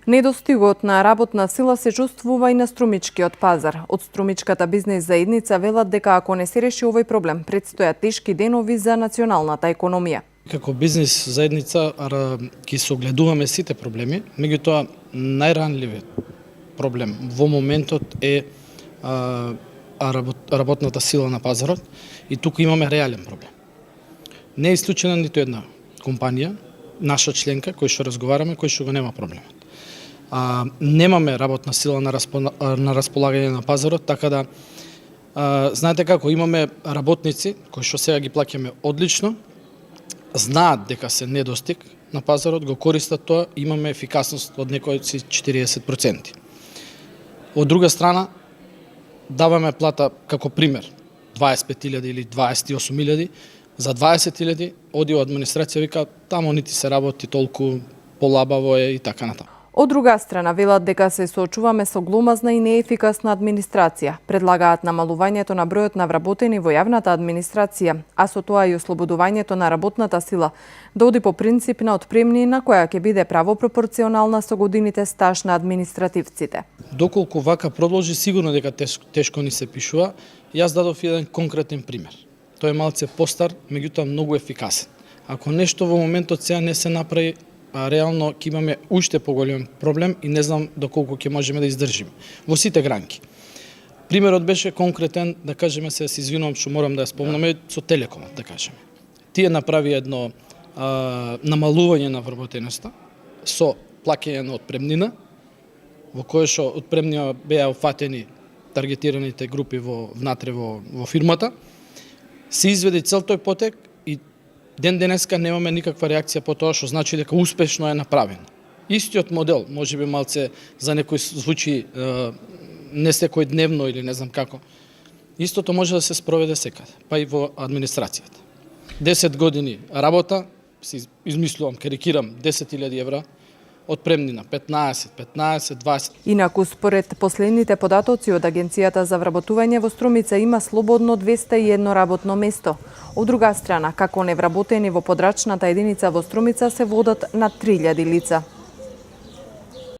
Недостигот на работна сила се чувствува и на струмичкиот пазар. Од струмичката бизнес заедница велат дека ако не се реши овој проблем, предстојат тешки денови за националната економија. Како бизнес заедница ќе согледуваме сите проблеми, меѓутоа најранливиот проблем во моментот е работната сила на пазарот и тука имаме реален проблем. Не е исклучена ниту една компанија, наша членка, кој што разговараме, кој што го нема проблемот. Немаме работна сила на располагање на пазарот, така да знаете како имаме работници кои што сега ги плаќаме одлично, знаат дека се недостиг на пазарот, го користат тоа, имаме ефикасност од некои 40%. Од друга страна, даваме плата како пример 25.000 или 28.000, за 20.000 оди од администрација вика таму нити се работи толку, полабаво е и така натаму. Од друга страна, велат дека се соочуваме со гломазна и неефикасна администрација. Предлагаат намалувањето на бројот на вработени во јавната администрација, а со тоа и ослободувањето на работната сила да оди по принцип на отпремнина која ќе биде правопропорционална со годините стаж на административците. Доколку вака продолжи, сигурно дека тешко ни се пишува. Јас дадов еден конкретен пример. Тој е малце постар, меѓутоа многу ефикасен. Ако нешто во моментот сега не се направи, реално ќе имаме уште поголем проблем и не знам доколку ќе можеме да издржиме во сите гранки. Примерот беше конкретен, да кажеме, се извинувам што морам да ја спомнаме, со Телекомот, да кажеме. Тие направи едно намалување на вработеноста со плаќање на отпремнина, во кое што отпремнина беа офатени таргетираните групи внатре во фирмата, се изведе цел тој потек и ден денеска немаме никаква реакција по тоа, што значи дека успешно е направен. Истиот модел, можеби малце за некој звучи не секој дневно или не знам како. Истото може да се спроведе секаде, па и во администрацијата. 10 години работа, си измислувам, карикирам, 10.000 евра, отпремнина 15, 20. Инаку, според последните податоци од Агенцијата за вработување во Струмица има слободно 201 работно место. Од друга страна, како невработени во подрачната единица во Струмица се водат на 3000 лица.